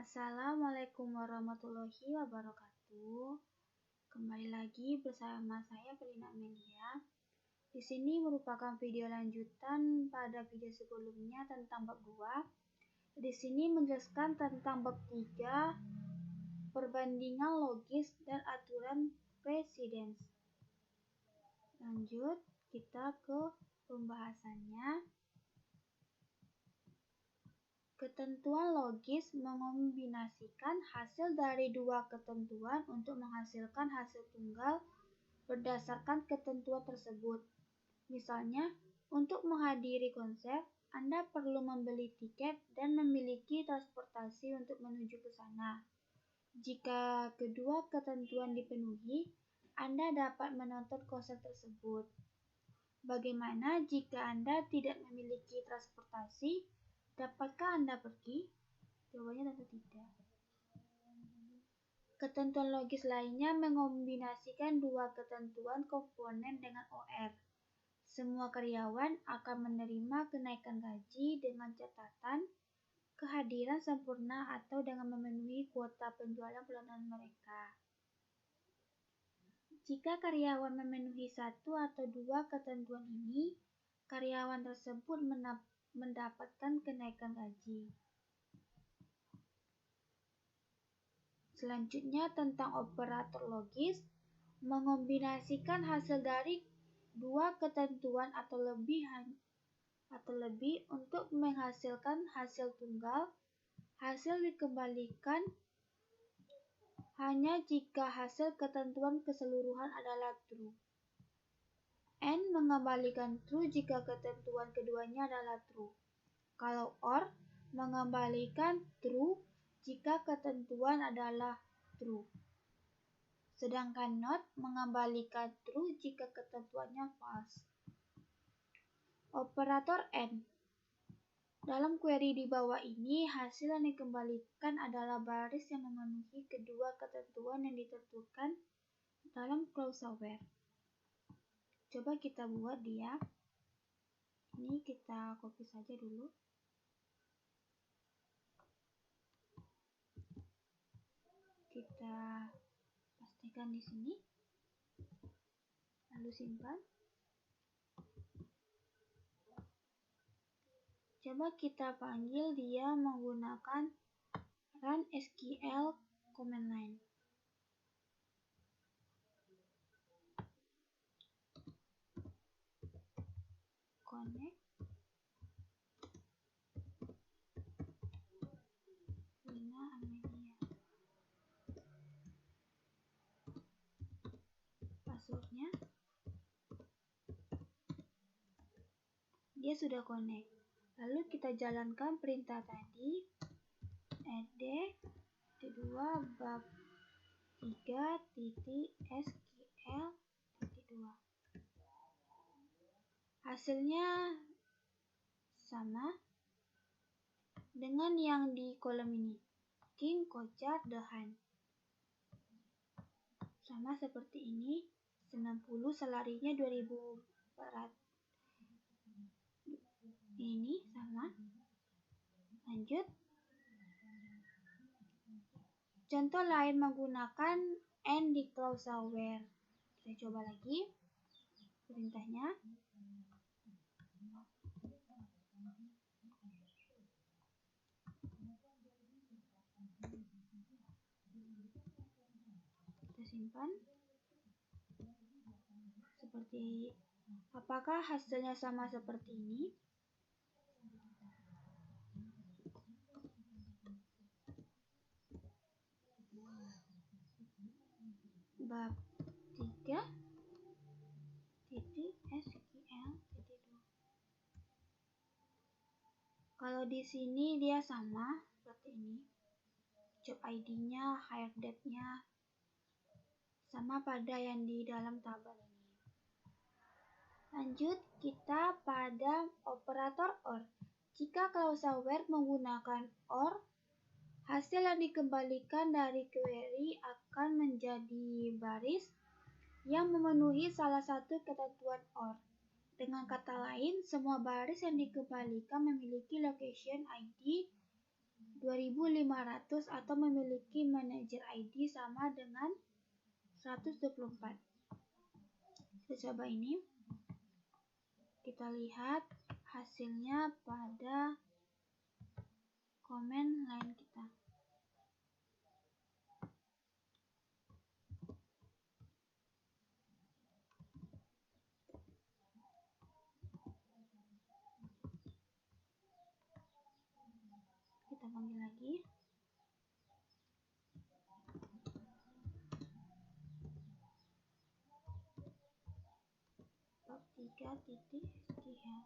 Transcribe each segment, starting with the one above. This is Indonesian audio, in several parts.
Assalamualaikum warahmatullahi wabarakatuh. Kembali lagi bersama saya Pelina Amelia. Di sini merupakan video lanjutan pada video sebelumnya tentang bab 2. Di sini menjelaskan tentang bab 3, perbandingan logis dan aturan precedence. Lanjut, kita ke pembahasannya. Ketentuan logis mengombinasikan hasil dari dua ketentuan untuk menghasilkan hasil tunggal berdasarkan ketentuan tersebut. Misalnya, untuk menghadiri konser, Anda perlu membeli tiket dan memiliki transportasi untuk menuju ke sana. Jika kedua ketentuan dipenuhi, Anda dapat menonton konser tersebut. Bagaimana jika Anda tidak memiliki transportasi? Dapatkah Anda pergi? Jawabannya tentu tidak. Ketentuan logis lainnya mengombinasikan dua ketentuan komponen dengan OR. Semua karyawan akan menerima kenaikan gaji dengan catatan kehadiran sempurna atau dengan memenuhi kuota penjualan bulanan mereka. Jika karyawan memenuhi satu atau dua ketentuan ini, karyawan tersebut mendapatkan kenaikan gaji. Selanjutnya tentang operator logis, mengombinasikan hasil dari dua ketentuan atau lebih untuk menghasilkan hasil tunggal. Hasil dikembalikan hanya jika hasil ketentuan keseluruhan adalah true. And mengembalikan true jika ketentuan keduanya adalah true. Kalau OR, mengembalikan true jika ketentuan adalah true. Sedangkan NOT mengembalikan true jika ketentuannya false. Operator AND. Dalam query di bawah ini, hasil yang dikembalikan adalah baris yang memenuhi kedua ketentuan yang ditentukan dalam clause where. Coba kita buat dia. Ini kita copy saja dulu. Kita pastikan di sini. Lalu simpan. Coba kita panggil dia menggunakan run SQL command line. Connect Pelina Amelia. Passwordnya dia sudah connect. Lalu kita jalankan perintah tadi, add kedua bab 3.SQL.2. Hasilnya sama dengan yang di kolom ini, King, Kocar, Dehan. Sama seperti ini, 90 salarinya 2.400. Ini sama. Lanjut. Contoh lain menggunakan AND di clause where. Kita coba lagi perintahnya. Kita simpan. Apakah hasilnya sama seperti ini? Bab 3.SQL.2. Kalau di sini dia sama seperti ini. Job ID-nya, hire date-nya sama pada yang di dalam tabel ini. Lanjut kita pada operator OR. Jika clause where menggunakan OR, hasil yang dikembalikan dari query akan menjadi baris yang memenuhi salah satu ketentuan OR. Dengan kata lain, semua baris yang dikembalikan memiliki location ID 2.500 atau memiliki manajer ID sama dengan 124. Kita coba ini. Kita lihat hasilnya pada komen lain kita. Kita panggil lagi. Bab 3.SQL.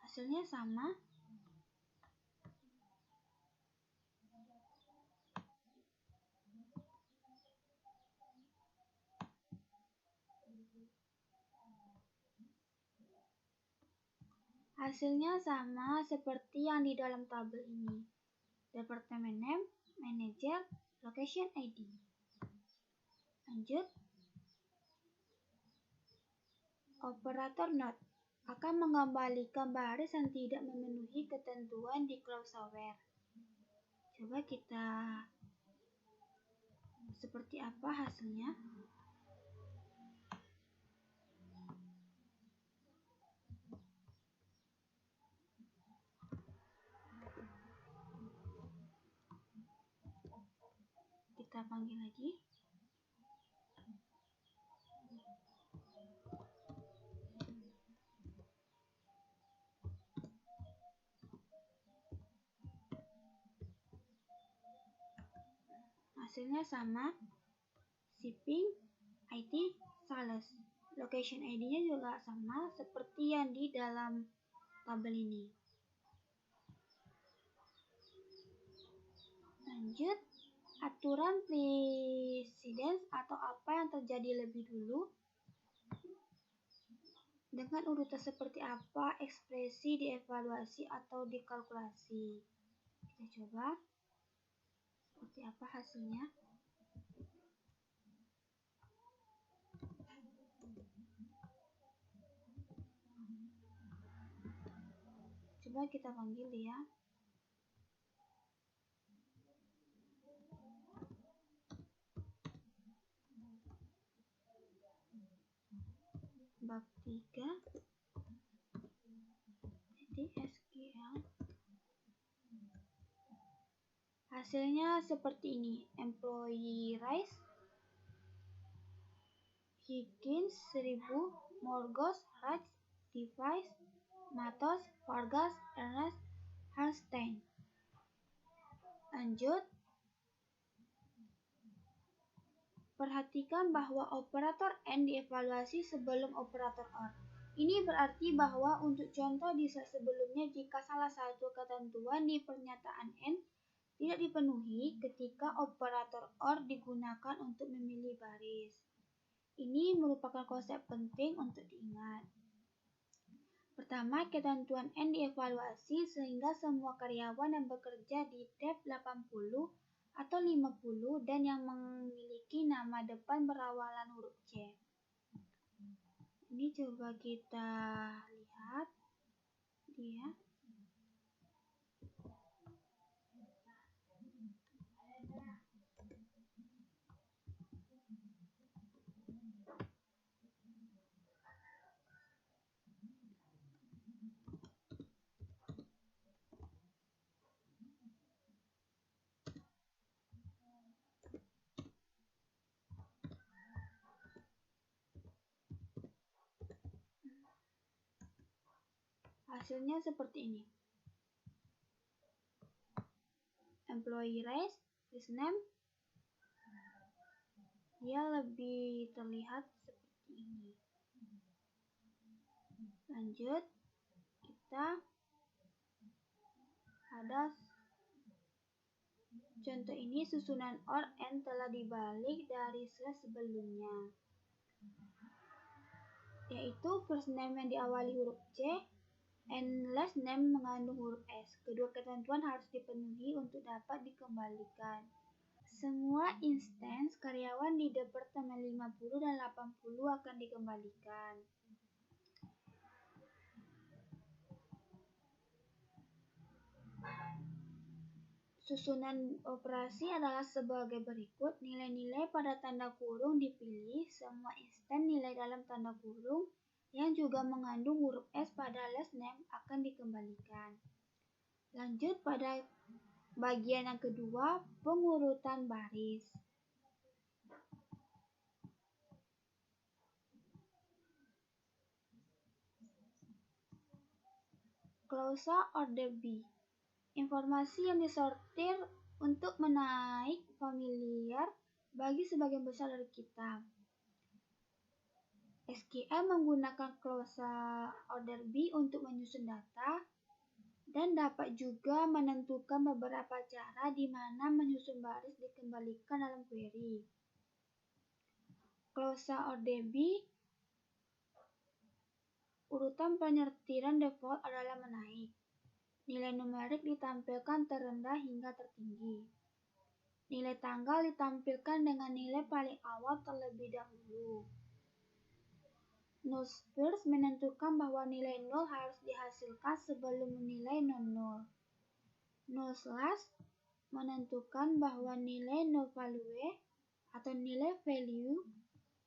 Hasilnya sama. Hasilnya sama seperti yang di dalam tabel ini. Departemen name, manager, location ID. Lanjut. Operator not akan mengembalikan baris yang tidak memenuhi ketentuan di Cloudflare. Coba kita seperti apa hasilnya. Kita panggil lagi. Hasilnya sama. Shipping, IT, sales. Location ID-nya juga sama seperti yang di dalam tabel ini. Lanjut, aturan precedence atau apa yang terjadi lebih dulu. Dengan urutan seperti apa ekspresi dievaluasi atau dikalkulasi. Kita coba seperti apa hasilnya. Coba kita panggil ya. Bab 3.SQL. Hasilnya seperti ini. Employee Rice, Higgins 1000, Morgos, Raj, Device, Matos, Vargas, Ernest, Halstein. Lanjut. Perhatikan bahwa operator AND dievaluasi sebelum operator OR. Ini berarti bahwa untuk contoh di slide sebelumnya, jika salah satu ketentuan di pernyataan AND tidak dipenuhi ketika operator OR digunakan untuk memilih baris. Ini merupakan konsep penting untuk diingat. Pertama, ketentuan AND dievaluasi sehingga semua karyawan yang bekerja di tab 80 atau 50 dan yang memiliki nama depan berawalan huruf C. Ini coba kita lihat dia. Hasilnya seperti ini. Employee Rice, first name, dia lebih terlihat seperti ini. Lanjut, kita ada contoh ini susunan OR AND telah dibalik dari slide sebelumnya, yaitu first name yang diawali huruf C and last name mengandung huruf S. Kedua ketentuan harus dipenuhi untuk dapat dikembalikan. Semua instance karyawan di departemen 50 dan 80 akan dikembalikan. Susunan operasi adalah sebagai berikut. Nilai-nilai pada tanda kurung dipilih. Semua instan nilai dalam tanda kurung yang juga mengandung huruf S pada last name akan dikembalikan. Lanjut pada bagian yang kedua, pengurutan baris. Klausa order B. Informasi yang disortir untuk menaik familiar bagi sebagian besar dari kita. SQL menggunakan klausa order B untuk menyusun data dan dapat juga menentukan beberapa cara di mana menyusun baris dikembalikan dalam query. Klausa order B, urutan penyortiran default adalah menaik. Nilai numerik ditampilkan terendah hingga tertinggi. Nilai tanggal ditampilkan dengan nilai paling awal terlebih dahulu. Null first menentukan bahwa nilai 0 harus dihasilkan sebelum nilai non-null. Null last menentukan bahwa nilai no value atau nilai value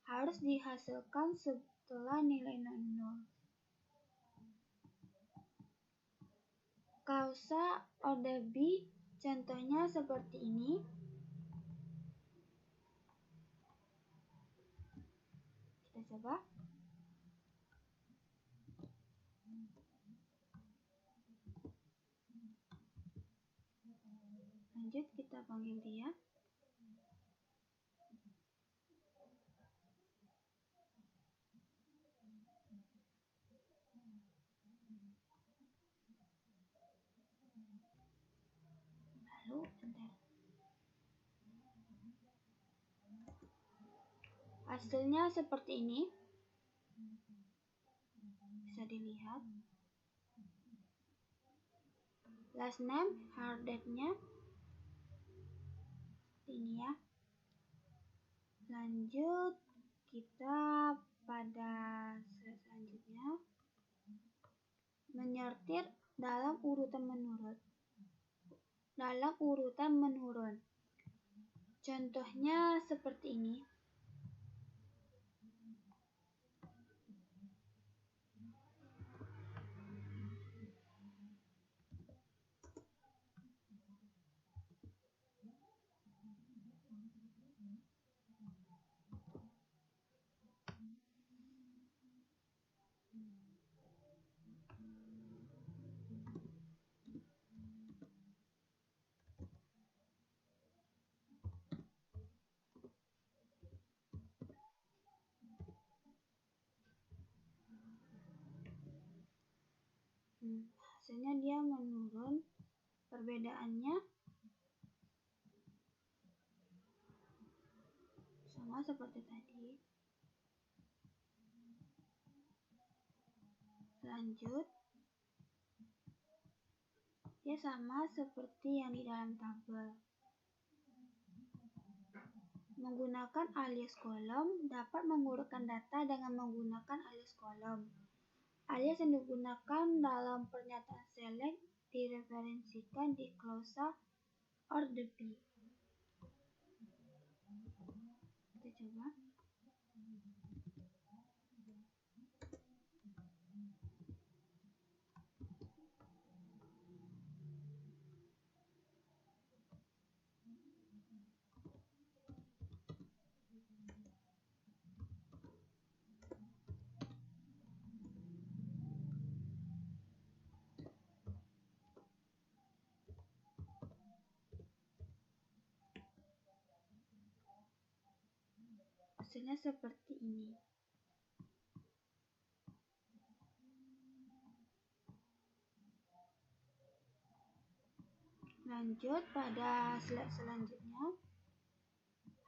harus dihasilkan setelah nilai non-null. Klausa order B contohnya seperti ini. Kita coba. Lanjut kita panggil dia. Lalu enter. Hasilnya seperti ini. Bisa dilihat. Last name, hard date-nya ini ya. Lanjut kita pada selanjutnya, menyortir dalam urutan menurun. Contohnya seperti ini. Hasilnya dia menurun. Perbedaannya sama seperti tadi. Lanjut, dia sama seperti yang di dalam tabel. Menggunakan alias kolom dapat mengurutkan data dengan menggunakan alias kolom. Alias yang digunakan dalam pernyataan select direferensikan di klausa order B. Kita coba. Hasilnya seperti ini. Lanjut pada slide selanjutnya.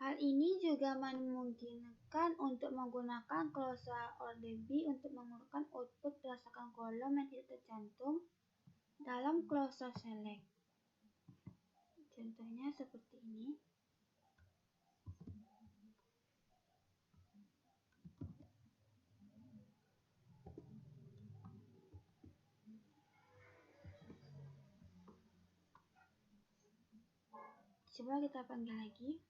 Hal ini juga memungkinkan untuk menggunakan klausa order B untuk mengurutkan output berdasarkan kolom yang tidak tercantum dalam klausa select. Contohnya seperti ini. Coba kita panggil lagi.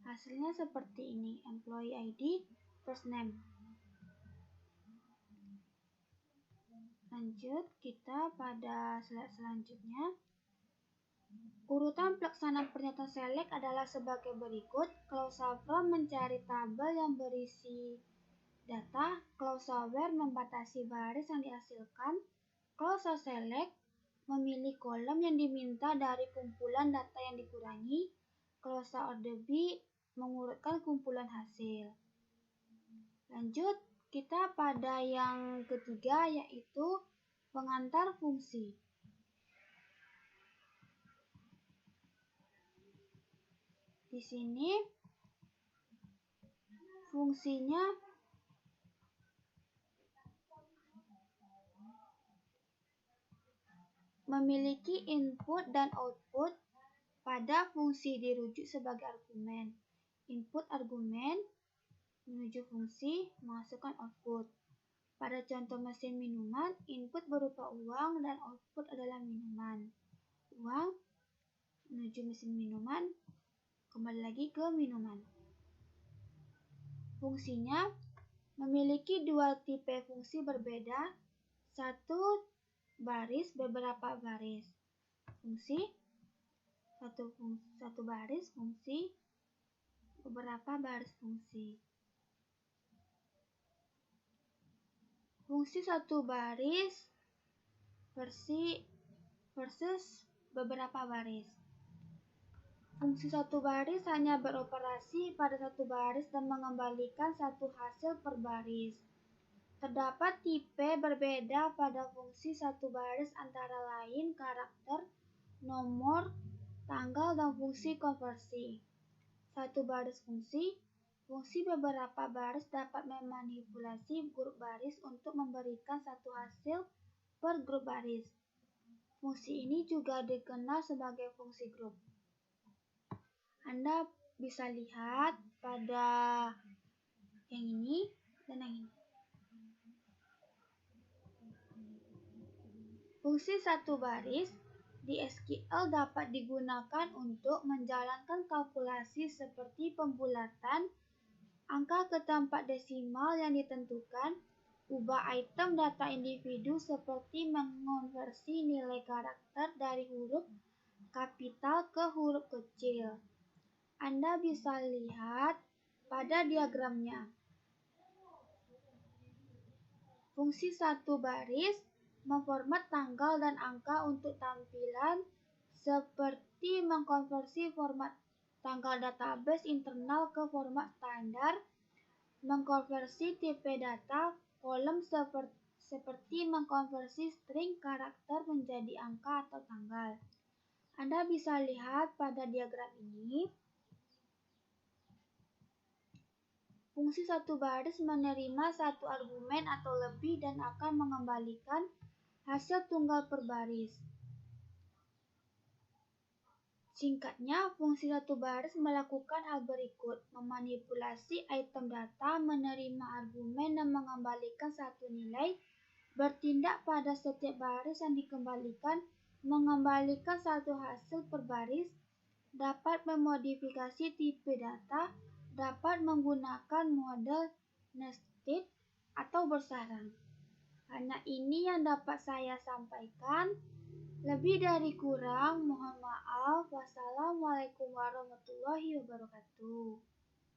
Hasilnya seperti ini, employee ID, first name. Lanjut, kita pada slide selanjutnya. Urutan pelaksanaan pernyataan select adalah sebagai berikut. Clause from mencari tabel yang berisi data. Clause where membatasi baris yang dihasilkan. Clause select memilih kolom yang diminta dari kumpulan data yang dikurangi. Clause order B mengurutkan kumpulan hasil. Lanjut, kita pada yang ketiga, yaitu pengantar fungsi. Di sini fungsinya memiliki input dan output pada fungsi dirujuk sebagai argumen. Input argumen menuju fungsi menghasilkan output. Pada contoh mesin minuman, input berupa uang dan output adalah minuman. Uang menuju mesin minuman, kembali lagi ke minuman. Fungsinya memiliki dua tipe fungsi berbeda, satu baris, beberapa baris. Fungsi satu baris fungsi, beberapa baris fungsi. Fungsi satu baris versus beberapa baris. Fungsi satu baris hanya beroperasi pada satu baris dan mengembalikan satu hasil per baris. Terdapat tipe berbeda pada fungsi satu baris antara lain karakter, nomor, tanggal, dan fungsi konversi. Satu baris fungsi. Fungsi beberapa baris dapat memanipulasi grup baris untuk memberikan satu hasil per grup baris. Fungsi ini juga dikenal sebagai fungsi grup. Anda bisa lihat pada yang ini dan yang ini. Fungsi satu baris di SQL dapat digunakan untuk menjalankan kalkulasi seperti pembulatan angka ke tempat desimal yang ditentukan, ubah item data individu seperti mengonversi nilai karakter dari huruf kapital ke huruf kecil. Anda bisa lihat pada diagramnya. Fungsi satu baris memformat tanggal dan angka untuk tampilan seperti mengkonversi format tanggal database internal ke format standar, mengkonversi tipe data kolom seperti mengkonversi string karakter menjadi angka atau tanggal. Anda bisa lihat pada diagram ini. Fungsi satu baris menerima satu argumen atau lebih dan akan mengembalikan hasil tunggal per baris. Singkatnya, fungsi satu baris melakukan hal berikut: memanipulasi item data, menerima argumen, dan mengembalikan satu nilai, bertindak pada setiap baris yang dikembalikan, mengembalikan satu hasil per baris, dapat memodifikasi tipe data, dapat menggunakan model nested atau bersarang. Hanya ini yang dapat saya sampaikan. Lebih dari kurang, mohon maaf. Wassalamualaikum warahmatullahi wabarakatuh.